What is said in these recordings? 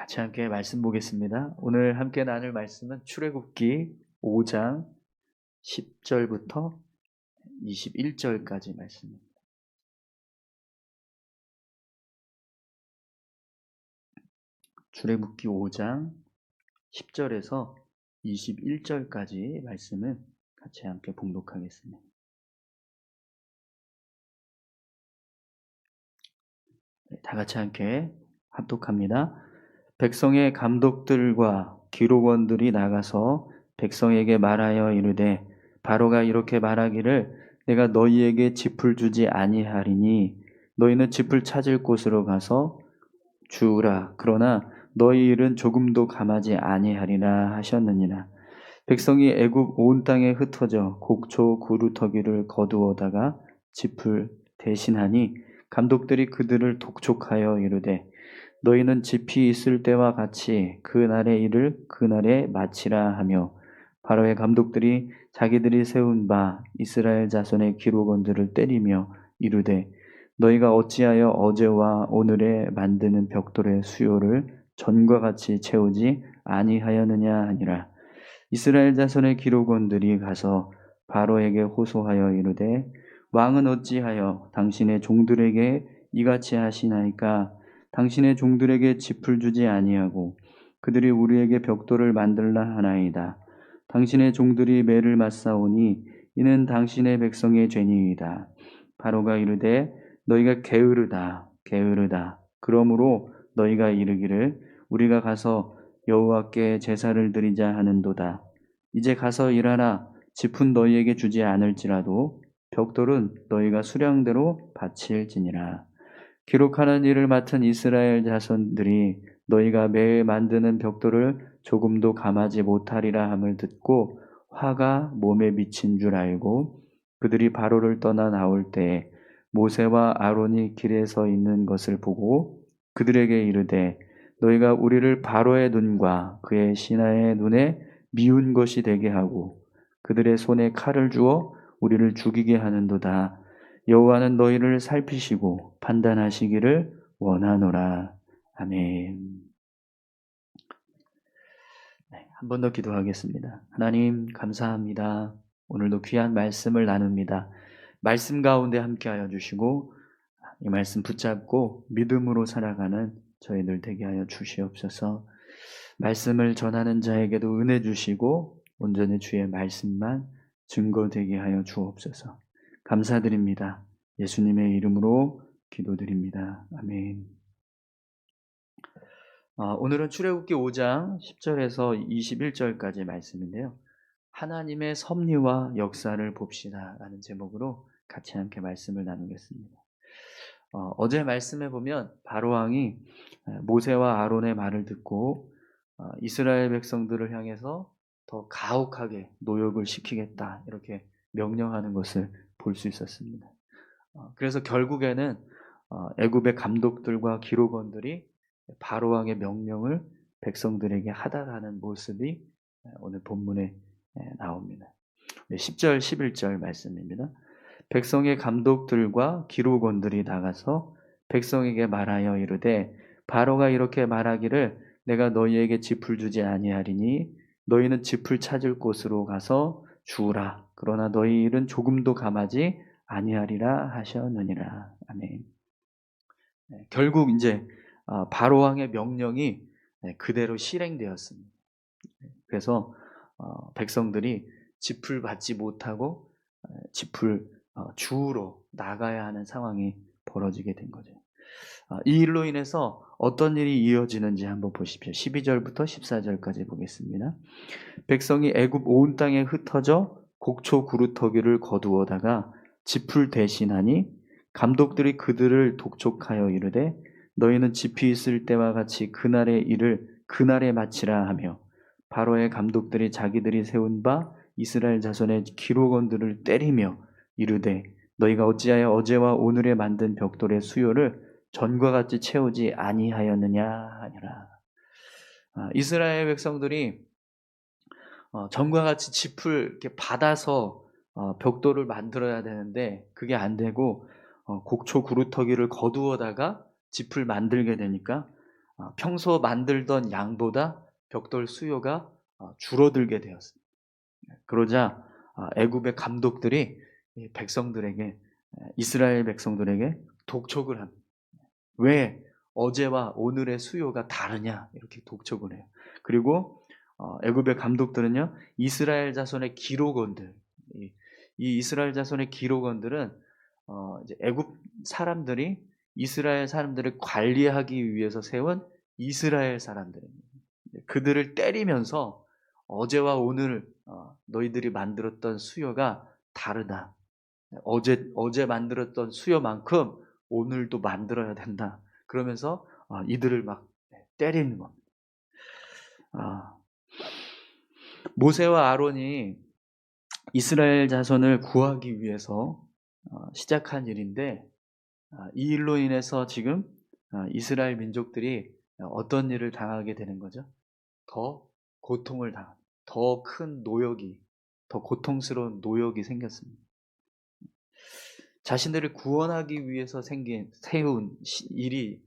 같이 함께 말씀 보겠습니다. 오늘 함께 나눌 말씀은 출애굽기 5장 10절부터 21절까지 말씀입니다. 출애굽기 5장 10절에서 21절까지 말씀을 같이 함께 봉독하겠습니다. 다 같이 함께 합독합니다. 백성의 감독들과 기록원들이 나가서 백성에게 말하여 이르되 바로가 이렇게 말하기를 내가 너희에게 짚을 주지 아니하리니 너희는 짚을 찾을 곳으로 가서 주우라. 그러나 너희 일은 조금도 감하지 아니하리라 하셨느니라. 백성이 애굽 온 땅에 흩어져 곡초 구루터기를 거두어다가 짚을 대신하니 감독들이 그들을 독촉하여 이르되 너희는 짚이 있을 때와 같이 그날의 일을 그날에 마치라 하며 바로의 감독들이 자기들이 세운 바 이스라엘 자손의 기록원들을 때리며 이르되 너희가 어찌하여 어제와 오늘에 만드는 벽돌의 수요를 전과 같이 채우지 아니하였느냐 하니라. 이스라엘 자손의 기록원들이 가서 바로에게 호소하여 이르되 왕은 어찌하여 당신의 종들에게 이같이 하시나이까. 당신의 종들에게 짚을 주지 아니하고 그들이 우리에게 벽돌을 만들라 하나이다. 당신의 종들이 매를 맞사오니 이는 당신의 백성의 죄니이다. 바로가 이르되 너희가 게으르다 게으르다. 그러므로 너희가 이르기를 우리가 가서 여호와께 제사를 드리자 하는도다. 이제 가서 일하라. 짚은 너희에게 주지 않을지라도 벽돌은 너희가 수량대로 바칠지니라. 기록하는 일을 맡은 이스라엘 자손들이 너희가 매일 만드는 벽돌을 조금도 감하지 못하리라 함을 듣고 화가 몸에 미친 줄 알고 그들이 바로를 떠나 나올 때에 모세와 아론이 길에 서 있는 것을 보고 그들에게 이르되 너희가 우리를 바로의 눈과 그의 신하의 눈에 미운 것이 되게 하고 그들의 손에 칼을 주어 우리를 죽이게 하는도다. 여호와는 너희를 살피시고 판단하시기를 원하노라. 아멘. 한 번 더 기도하겠습니다. 하나님 감사합니다. 오늘도 귀한 말씀을 나눕니다. 말씀 가운데 함께하여 주시고 이 말씀 붙잡고 믿음으로 살아가는 저희들 되게 하여 주시옵소서. 말씀을 전하는 자에게도 은혜 주시고 온전히 주의 말씀만 증거되게 하여 주옵소서. 감사드립니다. 예수님의 이름으로 기도드립니다. 아멘. 오늘은 출애굽기 5장 10절에서 21절까지 말씀인데요. 하나님의 섭리와 역사를 봅시다 라는 제목으로 같이 함께 말씀을 나누겠습니다. 어제 말씀해 보면 바로왕이 모세와 아론의 말을 듣고 이스라엘 백성들을 향해서 더 가혹하게 노역을 시키겠다 이렇게 명령하는 것을 볼 수 있었습니다. 그래서 결국에는 애굽의 감독들과 기록원들이 바로왕의 명령을 백성들에게 하다가는 모습이 오늘 본문에 나옵니다. 10절 11절 말씀입니다. 백성의 감독들과 기록원들이 나가서 백성에게 말하여 이르되 바로가 이렇게 말하기를 내가 너희에게 짚을 주지 아니하리니 너희는 짚을 찾을 곳으로 가서 주우라. 그러나 너희 일은 조금도 감하지 아니하리라 하셨느니라. 아멘. 결국 이제 바로왕의 명령이 그대로 실행되었습니다. 그래서 백성들이 짚을 받지 못하고 짚을 주우러 나가야 하는 상황이 벌어지게 된 거죠. 이 일로 인해서 어떤 일이 이어지는지 한번 보십시오. 12절부터 14절까지 보겠습니다. 백성이 애굽 온 땅에 흩어져 곡초 구루터기를 거두어다가 짚을 대신하니 감독들이 그들을 독촉하여 이르되 너희는 짚이 있을 때와 같이 그날의 일을 그날에 마치라 하며 바로의 감독들이 자기들이 세운 바 이스라엘 자손의 기록원들을 때리며 이르되 너희가 어찌하여 어제와 오늘에 만든 벽돌의 수요를 전과 같이 채우지 아니하였느냐 하니라. 이스라엘 백성들이 전과 같이 짚을 이렇게 받아서 벽돌을 만들어야 되는데 그게 안 되고 곡초 구루터기를 거두어다가 짚을 만들게 되니까 평소 만들던 양보다 벽돌 수요가 줄어들게 되었습니다. 그러자 애굽의 감독들이 이 백성들에게 이스라엘 백성들에게 독촉을 합니다. 왜 어제와 오늘의 수요가 다르냐 이렇게 독촉을 해요. 그리고 애굽의 감독들은요 이스라엘 자손의 기록원들 이 이스라엘 자손의 기록원들은 이제 애굽 사람들이 이스라엘 사람들을 관리하기 위해서 세운 이스라엘 사람들입니다. 그들을 때리면서 어제와 오늘 너희들이 만들었던 수요가 다르다. 어제 만들었던 수요만큼 오늘도 만들어야 된다. 그러면서 이들을 막 때리는 겁니다. 모세와 아론이 이스라엘 자손을 구하기 위해서 시작한 일인데 이 일로 인해서 지금 이스라엘 민족들이 어떤 일을 당하게 되는 거죠? 더 고통을 당합니다. 더 큰 노역이, 더 고통스러운 노역이 생겼습니다. 자신들을 구원하기 위해서 세운 일이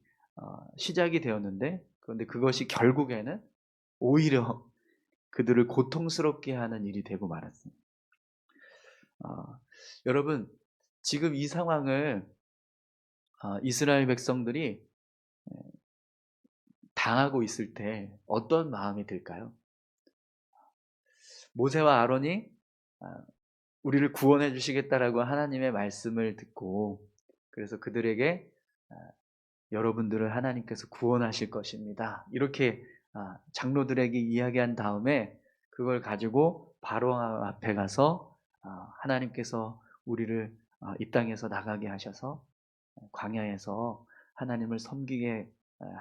시작이 되었는데 그런데 그것이 결국에는 오히려 그들을 고통스럽게 하는 일이 되고 말았습니다. 여러분 지금 이 상황을 이스라엘 백성들이 당하고 있을 때 어떤 마음이 들까요? 모세와 아론이 우리를 구원해 주시겠다라고 하나님의 말씀을 듣고 그래서 그들에게 여러분들을 하나님께서 구원하실 것입니다. 이렇게 장로들에게 이야기한 다음에 그걸 가지고 바로 앞에 가서 하나님께서 우리를 이 땅에서 나가게 하셔서 광야에서 하나님을 섬기게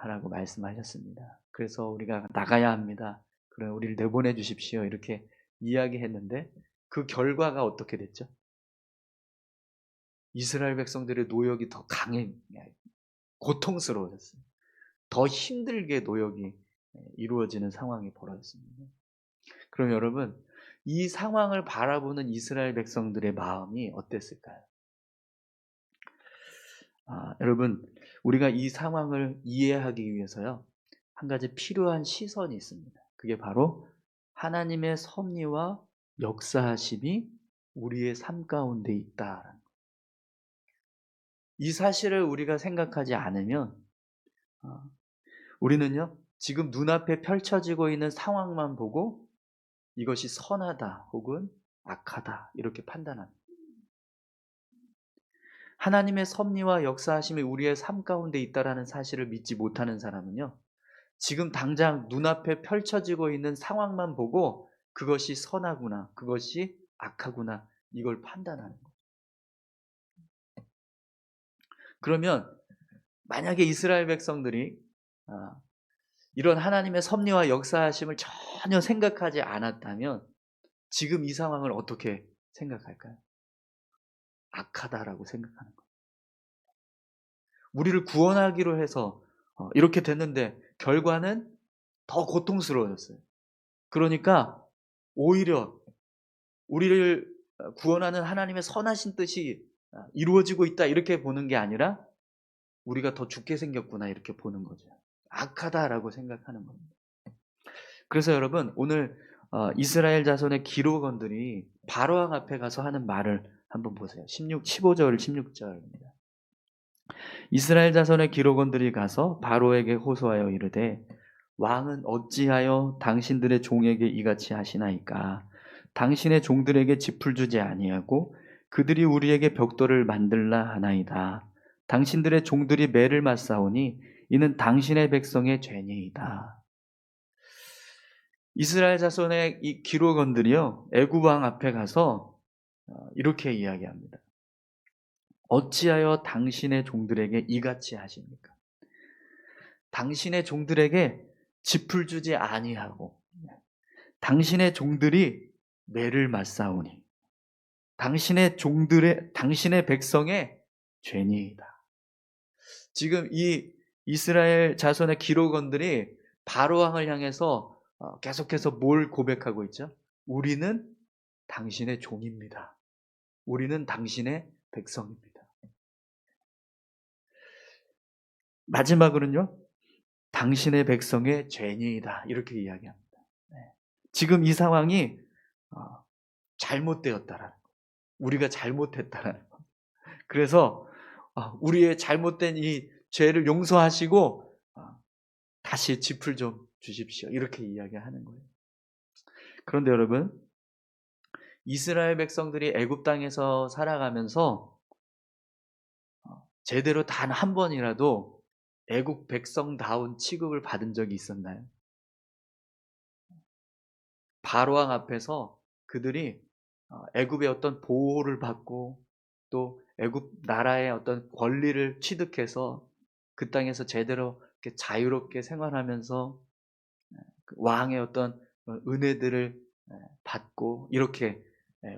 하라고 말씀하셨습니다. 그래서 우리가 나가야 합니다. 그럼 우리를 내보내 주십시오. 이렇게 이야기했는데 그 결과가 어떻게 됐죠? 이스라엘 백성들의 노역이 더 고통스러워졌어요. 더 힘들게 노역이 이루어지는 상황이 벌어졌습니다. 그럼 여러분, 이 상황을 바라보는 이스라엘 백성들의 마음이 어땠을까요? 여러분, 우리가 이 상황을 이해하기 위해서요, 한 가지 필요한 시선이 있습니다. 그게 바로 하나님의 섭리와 역사하심이 우리의 삶 가운데 있다라는 거예요. 이 사실을 우리가 생각하지 않으면 우리는요, 지금 눈앞에 펼쳐지고 있는 상황만 보고 이것이 선하다 혹은 악하다 이렇게 판단합니다. 하나님의 섭리와 역사하심이 우리의 삶 가운데 있다라는 사실을 믿지 못하는 사람은요, 지금 당장 눈앞에 펼쳐지고 있는 상황만 보고 그것이 선하구나, 그것이 악하구나 이걸 판단하는 거예요. 그러면 만약에 이스라엘 백성들이 이런 하나님의 섭리와 역사하심을 전혀 생각하지 않았다면 지금 이 상황을 어떻게 생각할까요? 악하다라고 생각하는 거예요. 우리를 구원하기로 해서 이렇게 됐는데 결과는 더 고통스러워졌어요. 그러니까 오히려 우리를 구원하는 하나님의 선하신 뜻이 이루어지고 있다 이렇게 보는 게 아니라 우리가 더 죽게 생겼구나 이렇게 보는 거죠. 악하다라고 생각하는 겁니다. 그래서 여러분 오늘 이스라엘 자손의 기록원들이 바로왕 앞에 가서 하는 말을 한번 보세요. 15절 16절입니다. 이스라엘 자손의 기록원들이 가서 바로에게 호소하여 이르되 왕은 어찌하여 당신들의 종에게 이같이 하시나이까? 당신의 종들에게 짚을 주지 아니하고 그들이 우리에게 벽돌을 만들라 하나이다. 당신들의 종들이 매를 맞사오니 이는 당신의 백성의 죄니이다. 이스라엘 자손의 이 기록원들이요 애굽 왕 앞에 가서 이렇게 이야기합니다. 어찌하여 당신의 종들에게 이같이 하십니까? 당신의 종들에게 짚을 주지 아니하고 당신의 종들이 매를 맞사오니 당신의 백성의 죄니이다. 지금 이 이스라엘 자손의 기록원들이 바로 왕을 향해서 계속해서 뭘 고백하고 있죠? 우리는 당신의 종입니다. 우리는 당신의 백성입니다. 마지막으로는요. 당신의 백성의 죄인이다. 이렇게 이야기합니다. 네. 지금 이 상황이 잘못되었다라는 거. 우리가 잘못했다라는 거. 그래서 우리의 잘못된 이 죄를 용서하시고 다시 짚을 좀 주십시오. 이렇게 이야기하는 거예요. 그런데 여러분, 이스라엘 백성들이 애굽 땅에서 살아가면서 제대로 단 한 번이라도 애국 백성다운 취급을 받은 적이 있었나요? 바로왕 앞에서 그들이 애굽의 어떤 보호를 받고 또 애굽 나라의 어떤 권리를 취득해서 그 땅에서 제대로 이렇게 자유롭게 생활하면서 그 왕의 어떤 은혜들을 받고 이렇게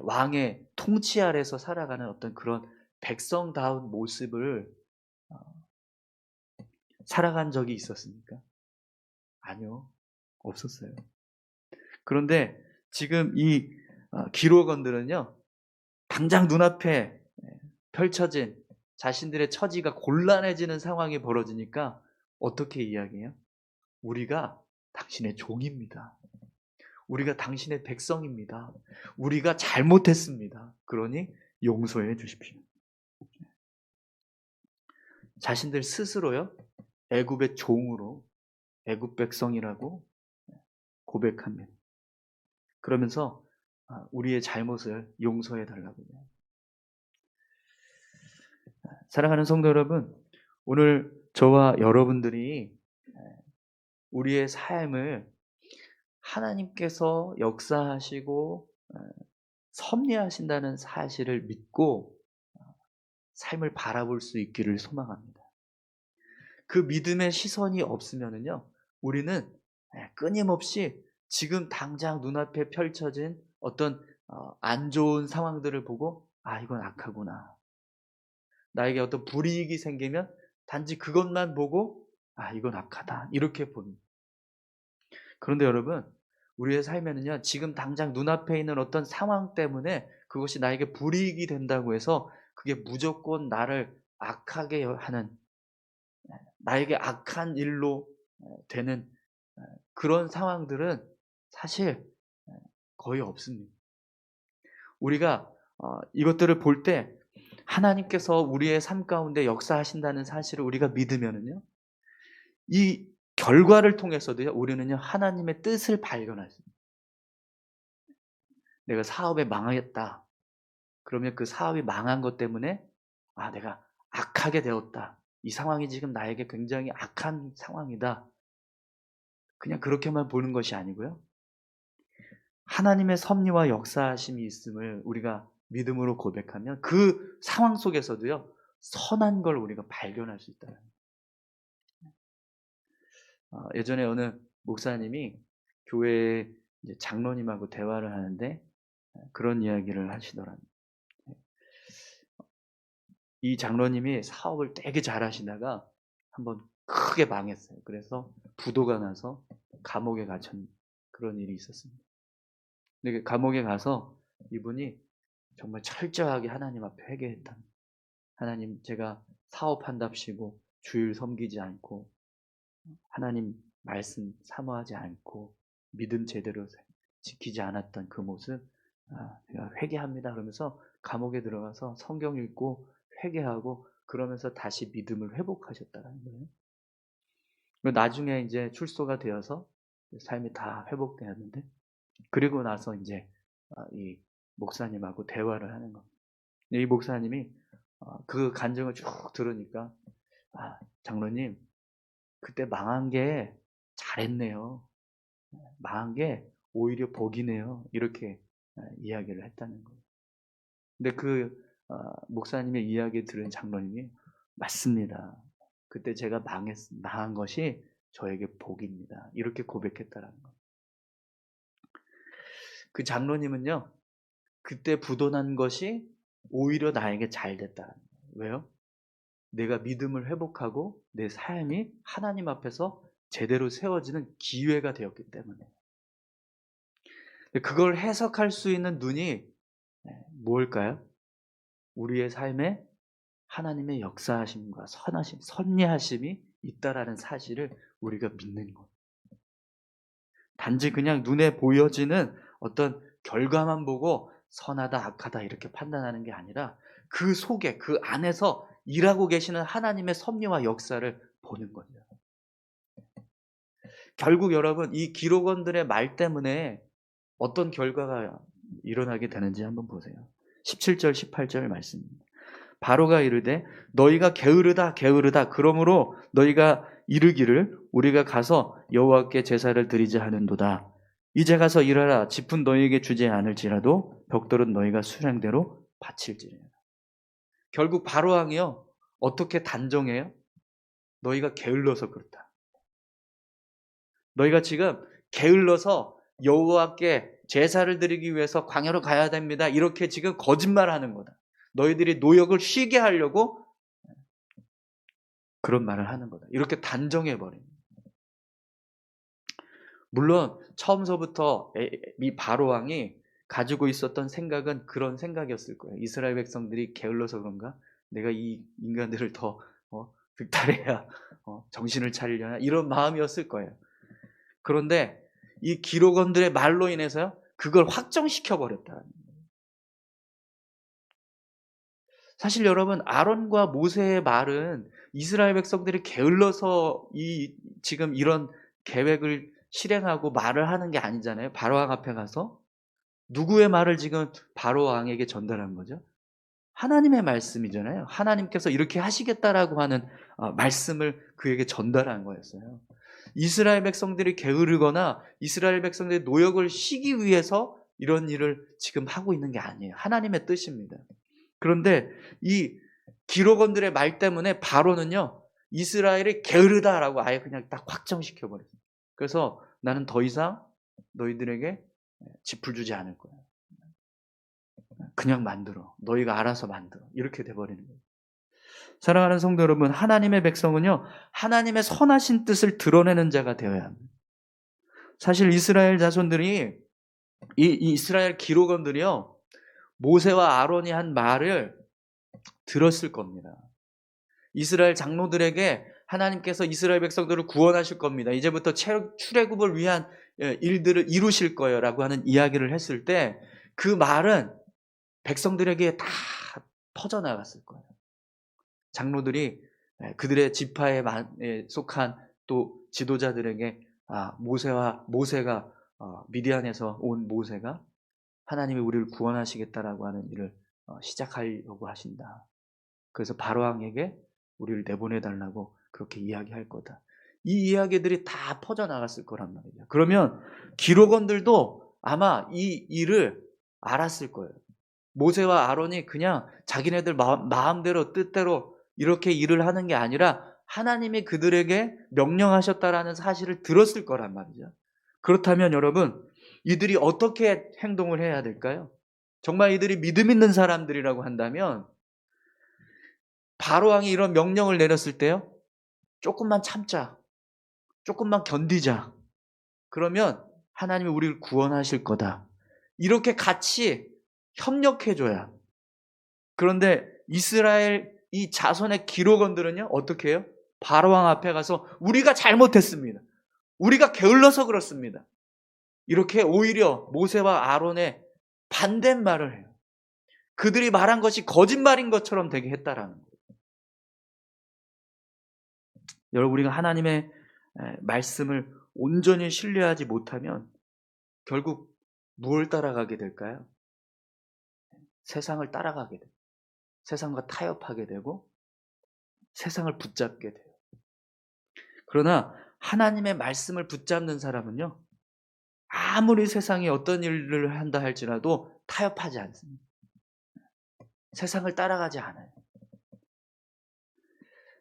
왕의 통치 아래서 살아가는 어떤 그런 백성다운 모습을 살아간 적이 있었습니까? 아니요. 없었어요. 그런데 지금 이 기록원들은요, 당장 눈앞에 펼쳐진 자신들의 처지가 곤란해지는 상황이 벌어지니까 어떻게 이야기해요? 우리가 당신의 종입니다. 우리가 당신의 백성입니다. 우리가 잘못했습니다. 그러니 용서해 주십시오. 자신들 스스로요, 애굽의 종으로 애굽 백성이라고 고백합니다. 그러면서 우리의 잘못을 용서해 달라고 해요. 사랑하는 성도 여러분, 오늘 저와 여러분들이 우리의 삶을 하나님께서 역사하시고 섭리하신다는 사실을 믿고 삶을 바라볼 수 있기를 소망합니다. 그 믿음의 시선이 없으면요, 우리는 끊임없이 지금 당장 눈앞에 펼쳐진 어떤 안 좋은 상황들을 보고 이건 악하구나. 나에게 어떤 불이익이 생기면 단지 그것만 보고 이건 악하다. 이렇게 봅니다. 그런데 여러분, 우리의 삶에는요, 지금 당장 눈앞에 있는 어떤 상황 때문에 그것이 나에게 불이익이 된다고 해서 그게 무조건 나를 악하게 하는, 나에게 악한 일로 되는 그런 상황들은 사실 거의 없습니다. 우리가 이것들을 볼 때 하나님께서 우리의 삶 가운데 역사하신다는 사실을 우리가 믿으면은요, 이 결과를 통해서도요, 우리는요, 하나님의 뜻을 발견할 수 있습니다. 내가 사업에 망하겠다. 그러면 그 사업이 망한 것 때문에 내가 악하게 되었다. 이 상황이 지금 나에게 굉장히 악한 상황이다. 그냥 그렇게만 보는 것이 아니고요, 하나님의 섭리와 역사하심이 있음을 우리가 믿음으로 고백하면 그 상황 속에서도요, 선한 걸 우리가 발견할 수 있다. 예전에 어느 목사님이 교회 장로님하고 대화를 하는데 그런 이야기를 하시더랍니다. 이 장로님이 사업을 되게 잘 하시다가 한번 크게 망했어요. 그래서 부도가 나서 감옥에 갇힌 그런 일이 있었습니다. 근데 감옥에 가서 이분이 정말 철저하게 하나님 앞에 회개했다. 하나님, 제가 사업한답시고 주일 섬기지 않고 하나님 말씀 사모하지 않고 믿음 제대로 지키지 않았던 그 모습, 제가 회개합니다. 그러면서 감옥에 들어가서 성경 읽고 회개하고 그러면서 다시 믿음을 회복하셨다는 거예요. 나중에 이제 출소가 되어서 삶이 다 회복되었는데, 그리고 나서 이제 이 목사님하고 대화를 하는 겁니다. 이 목사님이 그 간증을 쭉 들으니까 장로님, 그때 망한 게 잘했네요. 망한 게 오히려 복이네요. 이렇게 이야기를 했다는 거예요. 근데 그 목사님의 이야기 들은 장로님이 맞습니다. 그때 제가 망한 것이 저에게 복입니다. 이렇게 고백했다는 거예요. 그 장로님은요, 그때 부도난 것이 오히려 나에게 잘 됐다는 거예요. 왜요? 내가 믿음을 회복하고 내 삶이 하나님 앞에서 제대로 세워지는 기회가 되었기 때문에. 그걸 해석할 수 있는 눈이 뭘까요? 우리의 삶에 하나님의 역사하심과 선하심, 섭리하심이 있다라는 사실을 우리가 믿는 것. 단지 그냥 눈에 보여지는 어떤 결과만 보고 선하다, 악하다 이렇게 판단하는 게 아니라 그 속에, 그 안에서 일하고 계시는 하나님의 섭리와 역사를 보는 거죠. 결국 여러분, 이 기록원들의 말 때문에 어떤 결과가 일어나게 되는지 한번 보세요. 17절, 18절 말씀입니다. 바로가 이르되 너희가 게으르다 게으르다 그러므로 너희가 이르기를 우리가 가서 여호와께 제사를 드리자 하는도다. 이제 가서 일하라. 짚은 너희에게 주지 않을지라도 벽돌은 너희가 수량대로 바칠지니라. 결국 바로 왕이요 어떻게 단정해요? 너희가 게을러서 그렇다. 너희가 지금 게을러서 여호와께 제사를 드리기 위해서 광야로 가야 됩니다. 이렇게 지금 거짓말하는 거다. 너희들이 노역을 쉬게 하려고 그런 말을 하는 거다. 이렇게 단정해버립니다. 물론 처음서부터 이 바로왕이 가지고 있었던 생각은 그런 생각이었을 거예요. 이스라엘 백성들이 게을러서 그런가? 내가 이 인간들을 더 득달해야 정신을 차리려나? 이런 마음이었을 거예요. 그런데 이 기록원들의 말로 인해서요 그걸 확정시켜버렸다. 사실 여러분 아론과 모세의 말은 이스라엘 백성들이 게을러서 지금 이런 계획을 실행하고 말을 하는 게 아니잖아요. 바로왕 앞에 가서 누구의 말을 지금 바로왕에게 전달한 거죠? 하나님의 말씀이잖아요. 하나님께서 이렇게 하시겠다라고 하는 말씀을 그에게 전달한 거였어요. 이스라엘 백성들이 게으르거나 이스라엘 백성들이 노역을 쉬기 위해서 이런 일을 지금 하고 있는 게 아니에요. 하나님의 뜻입니다. 그런데 이 기록원들의 말 때문에 바로는요 이스라엘이 게으르다라고 아예 그냥 딱 확정시켜버렸어요. 그래서 나는 더 이상 너희들에게 짚을 주지 않을 거야. 그냥 만들어. 너희가 알아서 만들어. 이렇게 돼버리는 거예요. 사랑하는 성도 여러분, 하나님의 백성은요 하나님의 선하신 뜻을 드러내는 자가 되어야 합니다. 사실 이스라엘 자손들이 이 이스라엘 기록원들이요 모세와 아론이 한 말을 들었을 겁니다. 이스라엘 장로들에게 하나님께서 이스라엘 백성들을 구원하실 겁니다. 이제부터 출애굽을 위한 일들을 이루실 거예요 라고 하는 이야기를 했을 때 그 말은 백성들에게 다 퍼져나갔을 거예요. 장로들이 그들의 지파에 속한 또 지도자들에게 모세가 미디안에서 온 모세가 하나님이 우리를 구원하시겠다라고 하는 일을 시작하려고 하신다. 그래서 바로왕에게 우리를 내보내달라고 그렇게 이야기할 거다. 이 이야기들이 다 퍼져나갔을 거란 말이에요. 그러면 기록원들도 아마 이 일을 알았을 거예요. 모세와 아론이 그냥 자기네들 마음대로 뜻대로 이렇게 일을 하는 게 아니라 하나님이 그들에게 명령하셨다라는 사실을 들었을 거란 말이죠. 그렇다면 여러분 이들이 어떻게 행동을 해야 될까요? 정말 이들이 믿음 있는 사람들이라고 한다면 바로왕이 이런 명령을 내렸을 때요 조금만 참자, 조금만 견디자. 그러면 하나님이 우리를 구원하실 거다. 이렇게 같이 협력해줘야. 그런데 이스라엘 이 자손의 기록원들은요 어떻게 해요? 바로왕 앞에 가서 우리가 잘못했습니다. 우리가 게을러서 그렇습니다. 이렇게 오히려 모세와 아론의 반대말을 해요. 그들이 말한 것이 거짓말인 것처럼 되게 했다라는 거예요. 여러분 우리가 하나님의 말씀을 온전히 신뢰하지 못하면 결국 무엇을 따라가게 될까요? 세상을 따라가게 돼요. 세상과 타협하게 되고 세상을 붙잡게 돼요. 그러나 하나님의 말씀을 붙잡는 사람은요 아무리 세상이 어떤 일을 한다 할지라도 타협하지 않습니다. 세상을 따라가지 않아요.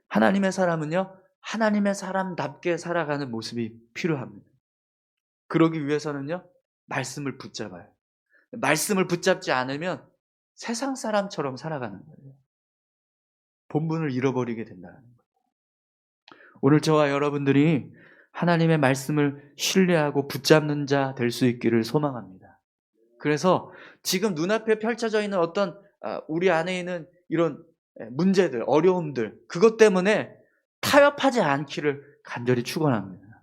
하나님의 사람은요 하나님의 사람답게 살아가는 모습이 필요합니다. 그러기 위해서는요 말씀을 붙잡아요. 말씀을 붙잡지 않으면 세상 사람처럼 살아가는 거예요. 본분을 잃어버리게 된다는 거예요. 오늘 저와 여러분들이 하나님의 말씀을 신뢰하고 붙잡는 자 될 수 있기를 소망합니다. 그래서 지금 눈앞에 펼쳐져 있는 어떤 우리 안에 있는 이런 문제들, 어려움들 그것 때문에 타협하지 않기를 간절히 축원합니다.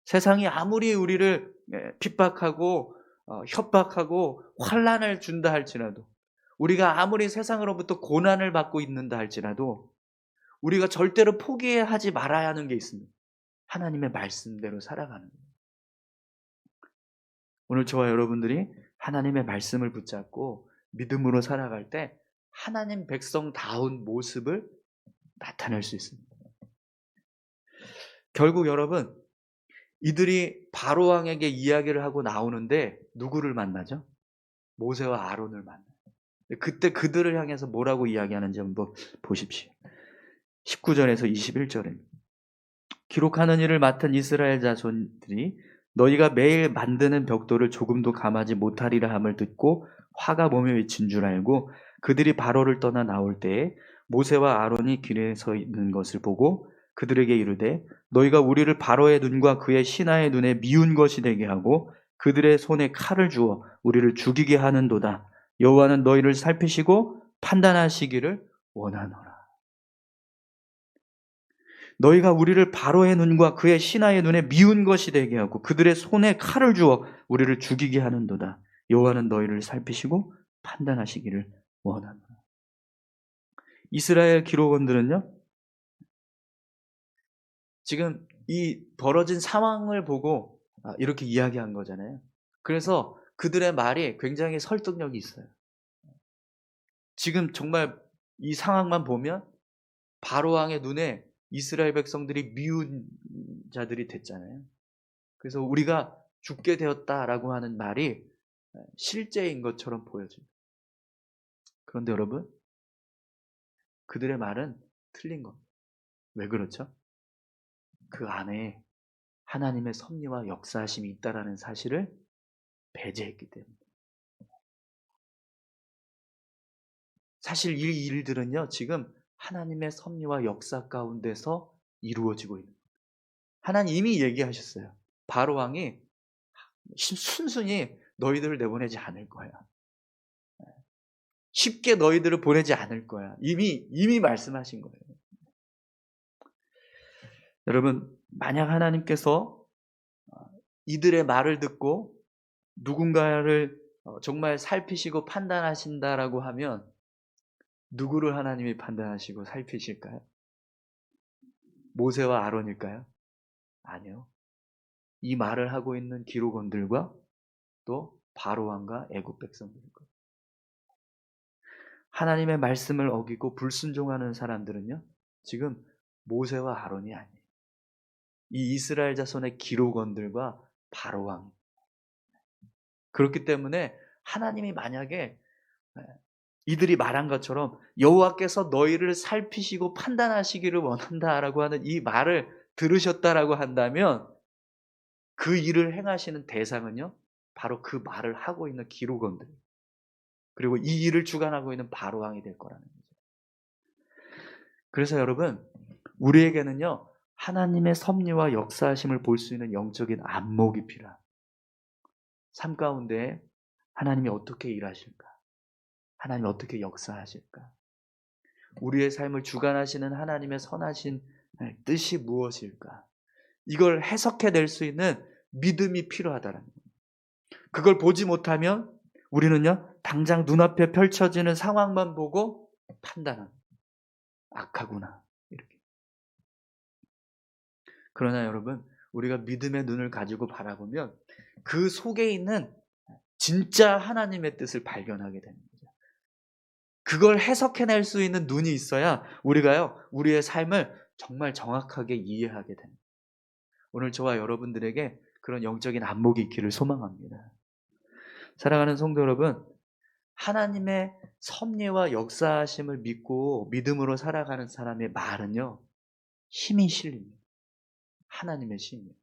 세상이 아무리 우리를 핍박하고 협박하고 환난을 준다 할지라도, 우리가 아무리 세상으로부터 고난을 받고 있는다 할지라도 우리가 절대로 포기하지 말아야 하는 게 있습니다. 하나님의 말씀대로 살아가는 거예요. 오늘 저와 여러분들이 하나님의 말씀을 붙잡고 믿음으로 살아갈 때 하나님 백성다운 모습을 나타낼 수 있습니다. 결국 여러분, 이들이 바로 왕에게 이야기를 하고 나오는데 누구를 만나죠? 모세와 아론을 만나요. 그때 그들을 향해서 뭐라고 이야기하는지 한번 보십시오. 19절에서 21절에 기록하는 일을 맡은 이스라엘 자손들이 너희가 매일 만드는 벽돌을 조금도 감하지 못하리라 함을 듣고 화가 몸에 미친 줄 알고 그들이 바로를 떠나 나올 때에 모세와 아론이 길에 서 있는 것을 보고 그들에게 이르되 너희가 우리를 바로의 눈과 그의 신하의 눈에 미운 것이 되게 하고 그들의 손에 칼을 주어 우리를 죽이게 하는도다. 여호와는 너희를 살피시고 판단하시기를 원하노라. 너희가 우리를 바로의 눈과 그의 신하의 눈에 미운 것이 되게 하고 그들의 손에 칼을 주어 우리를 죽이게 하는도다. 여호와는 너희를 살피시고 판단하시기를 원하노라. 이스라엘 기록원들은요, 지금 이 벌어진 상황을 보고 이렇게 이야기한 거잖아요. 그래서 그들의 말이 굉장히 설득력이 있어요. 지금 정말 이 상황만 보면 바로왕의 눈에 이스라엘 백성들이 미운 자들이 됐잖아요. 그래서 우리가 죽게 되었다라고 하는 말이 실제인 것처럼 보여져요. 그런데 여러분, 그들의 말은 틀린 겁니다. 왜 그렇죠? 그 안에 하나님의 섭리와 역사하심이 있다라는 사실을 배제했기 때문에. 사실 이 일들은요, 지금 하나님의 섭리와 역사 가운데서 이루어지고 있는 거예요. 하나님 이미 얘기하셨어요. 바로 왕이 순순히 너희들을 내보내지 않을 거야. 쉽게 너희들을 보내지 않을 거야. 이미 말씀하신 거예요. 여러분, 만약 하나님께서 이들의 말을 듣고 누군가를 정말 살피시고 판단하신다라고 하면 누구를 하나님이 판단하시고 살피실까요? 모세와 아론일까요? 아니요. 이 말을 하고 있는 기록원들과 또 바로왕과 애굽 백성들일 거예요. 하나님의 말씀을 어기고 불순종하는 사람들은요, 지금 모세와 아론이 아니에요. 이 이스라엘 자손의 기록원들과 바로왕. 그렇기 때문에 하나님이 만약에 이들이 말한 것처럼 여호와께서 너희를 살피시고 판단하시기를 원한다라고 하는 이 말을 들으셨다라고 한다면 그 일을 행하시는 대상은요, 바로 그 말을 하고 있는 기록원들, 그리고 이 일을 주관하고 있는 바로왕이 될 거라는 거죠. 그래서 여러분, 우리에게는요, 하나님의 섭리와 역사하심을 볼 수 있는 영적인 안목이 필요합니다. 삶 가운데 하나님이 어떻게 일하실까? 하나님이 어떻게 역사하실까? 우리의 삶을 주관하시는 하나님의 선하신 뜻이 무엇일까? 이걸 해석해낼 수 있는 믿음이 필요하다는 거예요. 그걸 보지 못하면 우리는요, 당장 눈앞에 펼쳐지는 상황만 보고 판단합니다. 악하구나, 이렇게. 그러나 여러분, 우리가 믿음의 눈을 가지고 바라보면 그 속에 있는 진짜 하나님의 뜻을 발견하게 되는 거죠. 그걸 해석해낼 수 있는 눈이 있어야 우리가요, 우리의 삶을 정말 정확하게 이해하게 됩니다. 오늘 저와 여러분들에게 그런 영적인 안목이 있기를 소망합니다. 사랑하는 성도 여러분, 하나님의 섭리와 역사하심을 믿고 믿음으로 살아가는 사람의 말은요, 힘이 실립니다. 하나님의 힘이에요.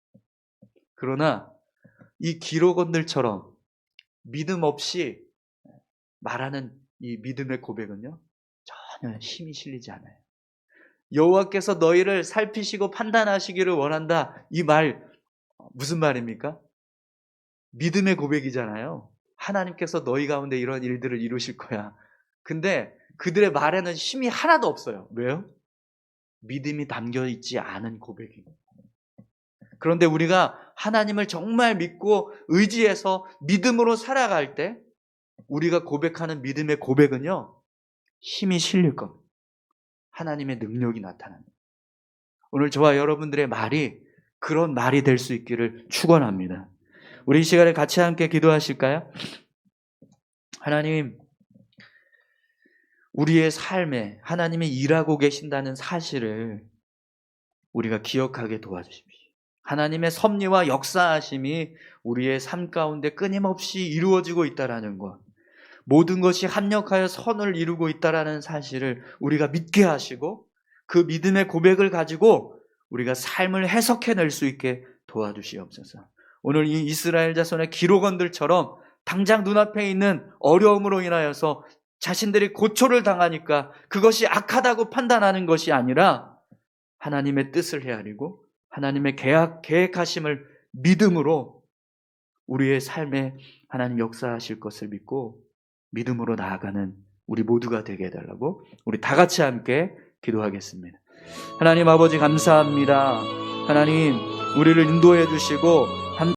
그러나 이 기록원들처럼 믿음 없이 말하는 이 믿음의 고백은요, 전혀 힘이 실리지 않아요. 여호와께서 너희를 살피시고 판단하시기를 원한다. 이 말 무슨 말입니까? 믿음의 고백이잖아요. 하나님께서 너희 가운데 이런 일들을 이루실 거야. 근데 그들의 말에는 힘이 하나도 없어요. 왜요? 믿음이 담겨 있지 않은 고백입니다. 그런데 우리가 하나님을 정말 믿고 의지해서 믿음으로 살아갈 때 우리가 고백하는 믿음의 고백은요, 힘이 실릴 겁니다. 하나님의 능력이 나타납니다. 오늘 저와 여러분들의 말이 그런 말이 될 수 있기를 축원합니다. 우리 이 시간에 같이 함께 기도하실까요? 하나님, 우리의 삶에 하나님이 일하고 계신다는 사실을 우리가 기억하게 도와주십시오. 하나님의 섭리와 역사하심이 우리의 삶 가운데 끊임없이 이루어지고 있다는 것, 모든 것이 합력하여 선을 이루고 있다는 사실을 우리가 믿게 하시고 그 믿음의 고백을 가지고 우리가 삶을 해석해낼 수 있게 도와주시옵소서. 오늘 이 이스라엘 자손의 기록원들처럼 당장 눈앞에 있는 어려움으로 인하여서 자신들이 고초를 당하니까 그것이 악하다고 판단하는 것이 아니라 하나님의 뜻을 헤아리고 하나님의 계획하심을 믿음으로 우리의 삶에 하나님 역사하실 것을 믿고 믿음으로 나아가는 우리 모두가 되게 해달라고 우리 다 같이 함께 기도하겠습니다. 하나님 아버지 감사합니다. 하나님, 우리를 인도해 주시고